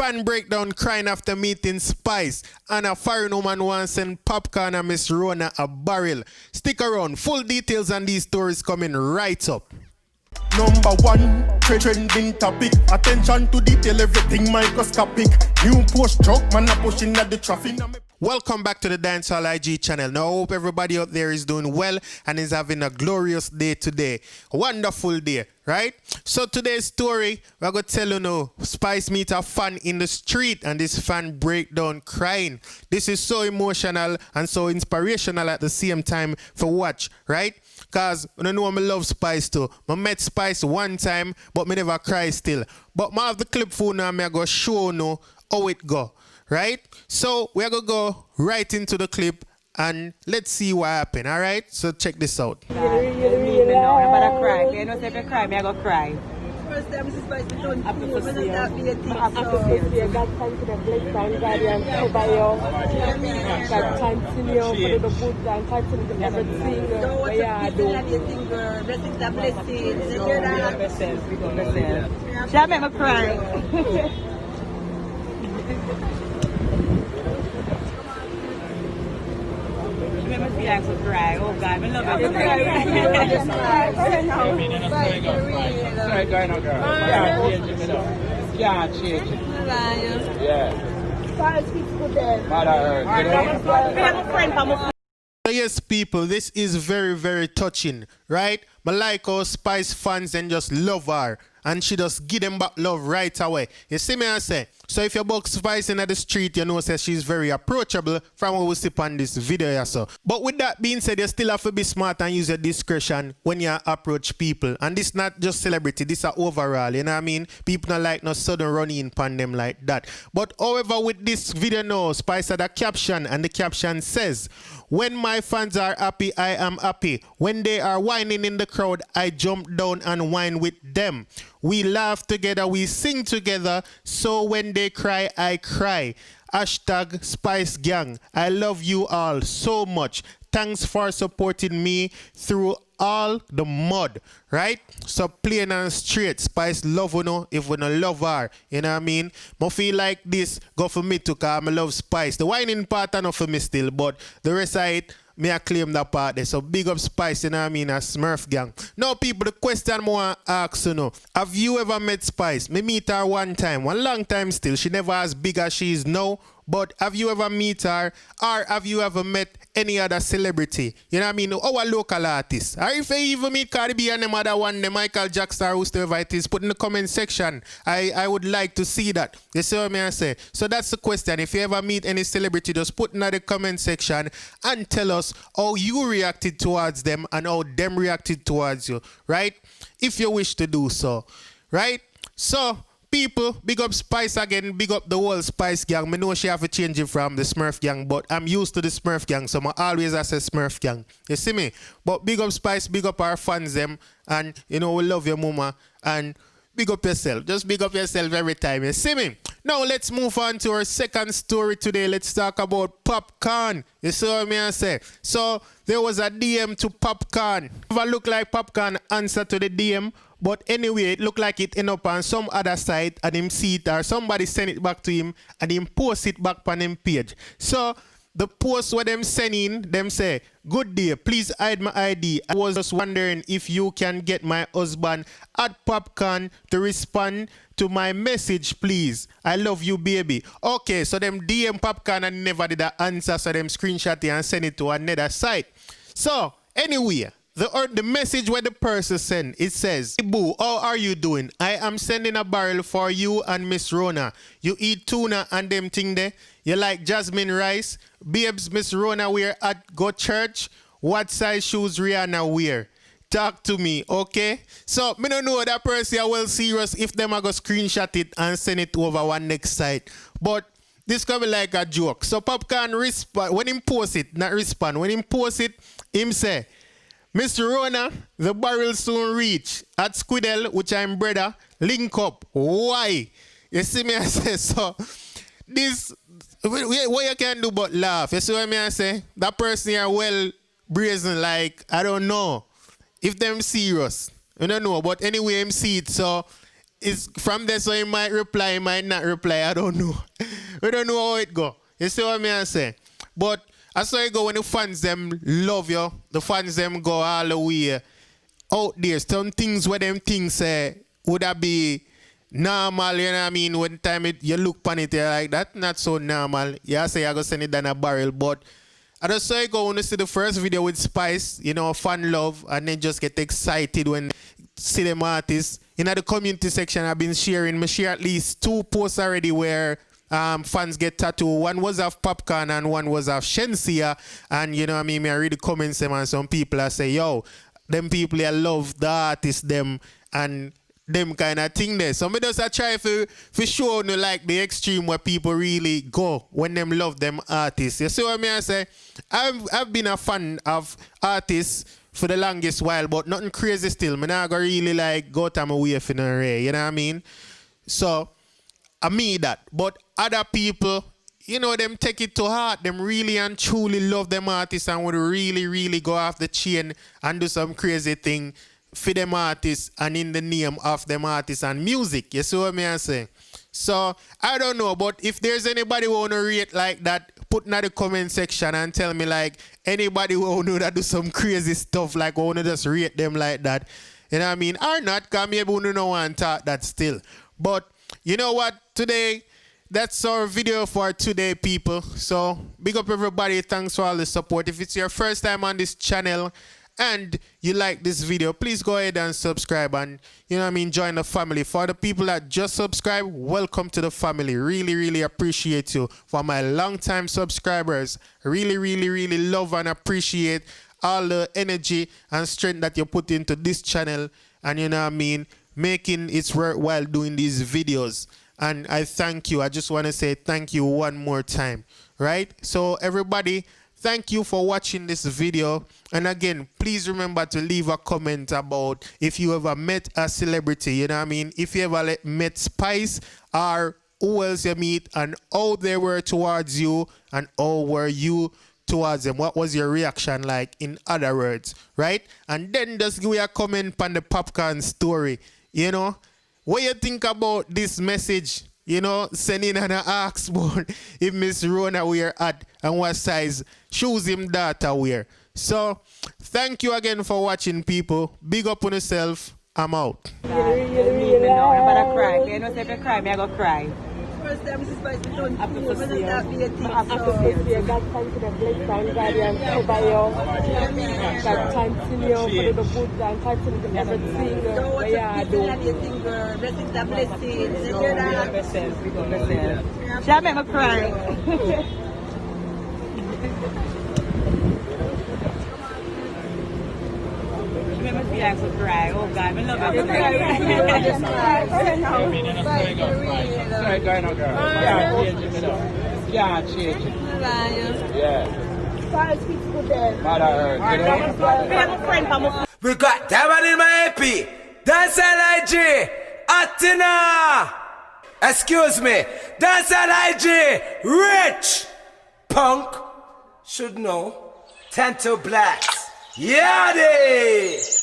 Fan breakdown crying after meeting Spice. And a foreign woman wants send Popcaan and Miss Rona a barrel. Stick around. Full details on these stories coming right up. Number one, trending topic. Attention to detail, everything microscopic. New post truck, man, a pushing at the traffic. Welcome back to the Dancehall IG channel. Now, I hope everybody out there is doing well and is having a glorious day today. A wonderful day, right? So today's story, we're going to tell you now, Spice meet a fan in the street and this fan break down crying. This is so emotional and so inspirational at the same time for watch, right? Because I know I love Spice too. I met Spice one time, but I never cry still. But I have the clip for now and I go show you how it go. Right? So we're going to go right into the clip and let's see what happened. All right? So check this out. I'm about to cry. You know, if I cry, I'm going to cry. First time Mrs. Spice don't I prefer when see that be a thing. I prefer see God continue to bless and guide you and cover you. God continue for the good and continue to everything where you do. Blessings are blessings. You hear that? She made me cry. She likes to cry. Oh God, I love it. Sorry, going on, girl. Yeah, change it. Yeah. Spice speaks good then. Mother Earth. So yes, people, this is very, very touching, right? But like how Spice fans and just love her. And she just give them back love right away. You see me I say? So if you book Spice in the street, you know say she's very approachable from what we see on this video. So. But with that being said, you still have to be smart and use your discretion when you approach people. And this not just celebrity, this are overall, you know what I mean? People not like no sudden running upon them like that. But however, with this video now, Spice had a caption and the caption says, "When my fans are happy, I am happy. When they are whining in the crowd, I jump down and whine with them. We laugh together, we sing together, so when they cry, I cry. Hashtag Spice Gang. I love you all so much. Thanks for supporting me through all the mud." Right? So plain and straight, Spice love you know, if we don't love her. You know what I mean? I feel like this go for me too, because I love Spice. The whining part not for me still, but the rest of it, me I claim that part there. So big up Spice, you know what I mean, a Smurf gang. Now people, the question more ask you know, have you ever met Spice? Me meet her one time, one long time still. She never as big as she is now. But have you ever met her, or have you ever met any other celebrity? You know what I mean? Our local artist. Or if you even meet Cardi B and them other one, the Michael Jackson or whoever it is, put in the comment section. I would like to see that. You see what I say? So that's the question. If you ever meet any celebrity, just put in the comment section and tell us how you reacted towards them and how them reacted towards you. Right? If you wish to do so. Right? So people, big up Spice again, big up the whole Spice gang. I know she have to change it from the Smurf gang, but I'm used to the Smurf gang, so I always say Smurf gang. You see me? But big up Spice, big up our fans them, and you know we love your mama, and big up yourself. Just big up yourself every time. You see me? Now let's move on to our second story today. Let's talk about Popcaan. You see what I say? So there was a DM to Popcaan. Never look like Popcaan answer to the DM. But anyway, it looked like it ended up on some other site and him see it or somebody send it back to him and him post it back on him page. So the post where them sending, them say, "Good day, please hide my ID. I was just wondering if you can get my husband at Popcaan to respond to my message, please. I love you, baby." Okay, so them DM Popcaan and never did an answer, so them screenshot it and send it to another site. So anyway, the message where the person sent, it says, "Hey boo, how are you doing? I am sending a barrel for you and Miss Rona. You eat tuna and them thing there. You like jasmine rice. Babes, Miss Rona wear at go church. What size shoes Rihanna wear? Talk to me, okay?" So me don't know that person are well serious if them are go screenshot it and send it over one next site. But this could be like a joke. So Popcaan respond when him post it, not respond. When him post it, him say, "Mr. Rona, the barrel soon reach. At Squidel, which I'm brother, link up. Why?" You see me I say, so this, what you can do but laugh. You see what I say? That person here well brazen, like, I don't know if them serious. I don't know, but anyway, him see it, so it's from there, so he might reply, he might not reply. I don't know. We don't know how it go. You see what I say? But I saw it go when the fans them love you. The fans them go all the way out there. Some things where them things say would that be normal, you know what I mean? When time you look upon it, you're like, that not so normal. Yeah, say I go send it down a barrel. But I just saw you go when you see the first video with Spice, you know, fan love, and then just get excited when see them artists. In the community section, I've been sharing, I share at least 2 posts already where fans get tattoo. One was of Popcaan and one was of Shensia. And you know what I mean? I read the comments them and some people I say, yo, them people I love the artists them and them kind of thing there. So I just try for show you like the extreme where people really go when them love them artists. You see what I say? I've been a fan of artists for the longest while, but nothing crazy still. I'm not gonna really like go to my way for no ray, you know what I mean? So I mean that. But other people, you know, them take it to heart. Them really and truly love them artists and would really, really go off the chain and do some crazy thing for them artists and in the name of them artists and music. You see what I say? So I don't know, but if there's anybody who wanna rate like that, put in the comment section and tell me like anybody who know that do some crazy stuff like wanna just rate them like that. You know what I mean? Or not, because maybe we don't want to talk that still. But you know what? Today, that's our video for today, people. So big up everybody. Thanks for all the support. If it's your first time on this channel and you like this video, please go ahead and subscribe and, you know what I mean, join the family. For the people that just subscribe, welcome to the family. Really, really appreciate you. For my long-time subscribers, really, really, really love and appreciate all the energy and strength that you put into this channel and, you know what I mean, making it worthwhile doing these videos. And I thank you. I just want to say thank you one more time, right? So everybody, thank you for watching this video. And again, please remember to leave a comment about if you ever met a celebrity, you know what I mean? If you ever met Spice or who else you meet and how they were towards you and how were you towards them. What was your reaction like, in other words, right? And then just give me a comment on the Popcaan story, you know? What you think about this message? You know, sending an ask about if Miss Rona wear at and what size shoes him daughter wear. So, thank you again for watching, people. Big up on yourself. I'm out. Leave me now. I'm about to cry. You know, if you cry, I'm going to cry. First time Mrs. Spice done After to this me, year, that be a thing. after this year, God continue to bless and guardian cover you. God continue for the good and continue to everything where you are doing. Blessings and blessings. You hear that? She'll make me cry. Yeah, to cry. Oh God, I love it. Sorry, going on, girl. Yeah, change it. Yeah, change it. Yeah. Mother Earth. We got Diamond in my AP. Dancehall IG. Atina. Excuse me. Dancehall IG. Rich. Punk. Should know. Tento Blacks. Yadi.